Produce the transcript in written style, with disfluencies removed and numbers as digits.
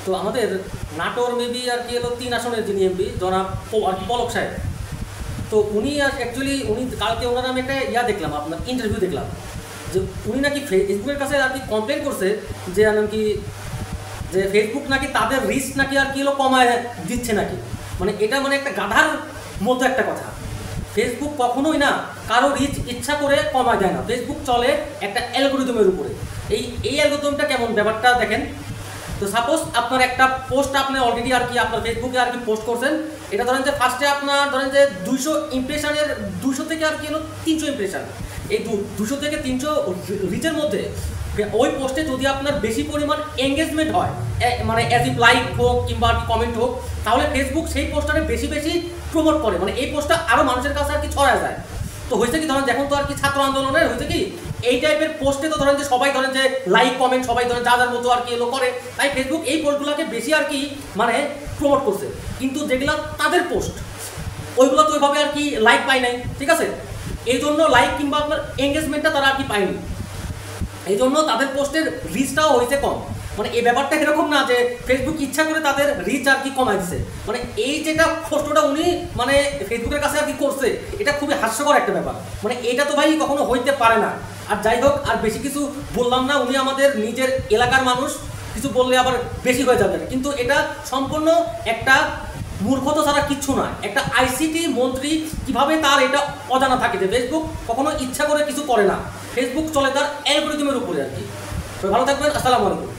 তো আমাদের নাটোর মেবি আর কি হলো 3 আসনের যিনি এমপি জনাব আর কি পলক সাহেব, তো উনি অ্যাকচুয়ালি উনি কালকে ওনার আমি একটা দেখলাম, আপনার ইন্টারভিউ দেখলাম যে উনি নাকি ফেসবুকের কাছে আর কি কমপ্লেন করছে যে নাকি যে ফেসবুক নাকি তাদের রিস্ক নাকি আর কি হলো কমায় দিচ্ছে নাকি, মানে এটা মানে একটা গাধার মতো একটা কথা। ফেসবুক কখনোই না কারো রিচ ইচ্ছা করে কমায় দেয় না, ফেসবুক চলে একটা অ্যালগোরিদমের উপরে। এই অ্যালগোরিদমটা কেমন ব্যাপারটা দেখেন। তো সাপোজ আপনার একটা পোস্ট আপনি অলরেডি আর কি আপনার ফেসবুকে আর কি পোস্ট করছেন, এটা ধরেন যে ফার্স্টে আপনার ধরেন যে 200 ইমপ্রেশনের 200 থেকে আর কি হলো 300 ইমপ্রেশন, এই 200 থেকে 300 রিচের মধ্যে ওই পোস্টে যদি আপনার বেশি পরিমাণ এঙ্গেজমেন্ট হয়, মানে অ্যাজ ইফ লাইক হোক কিংবা আর কি কমেন্ট হোক, তাহলে ফেসবুক সেই পোস্টটাকে বেশি বেশি প্রমোট করে, মানে এই পোস্টটা আরও মানুষের কাছে আর কি ছড়ায় যায়। তো হয়েছে কি ধরেন এখন তো আর কি ছাত্র আন্দোলনের হয়েছে কি এই টাইপের পোস্টে তো ধরেন যে সবাই ধরেন যে লাইক কমেন্ট সবাই ধরেন যার মতো আর কি এলো করে, তাই ফেসবুক এই পোস্টগুলোকে বেশি আর কি মানে প্রমোট করছে। কিন্তু যেগুলো তাদের পোস্ট ওইগুলো তো ওইভাবে আর কি লাইক পায় নাই, ঠিক আছে, এই জন্য লাইক কিংবা আপনার এঙ্গেজমেন্টটা তারা আর কি পায়নি, এই জন্য তাদের পোস্টের রিচটাও হয়েছে কম। মানে এই ব্যাপারটা এরকম না যে ফেসবুক ইচ্ছা করে তাদের রিচ আর কি কমাই দিচ্ছে, মানে এই যেটা কষ্টটা উনি মানে ফেসবুকের কাছে আর কি করছে এটা খুবই হাস্যকর একটা ব্যাপার, মানে এটা তো ভাই কখনো হইতে পারে না। আর যাই হোক, আর বেশি কিছু বললাম না, উনি আমাদের নিজের এলাকার মানুষ, কিছু বললে আবার বেশি হয়ে যাবে, কিন্তু এটা সম্পূর্ণ একটা মূর্খতা ছাড়া কিচ্ছু না। একটা আইসিটি মন্ত্রী কিভাবে তার এটা অজানা থাকে যে ফেসবুক কখনো ইচ্ছা করে কিছু করে না, ফেসবুক চলে তার অ্যালগরিদমের উপরে আর কি। ভালো থাকবেন, আসসালামু আলাইকুম।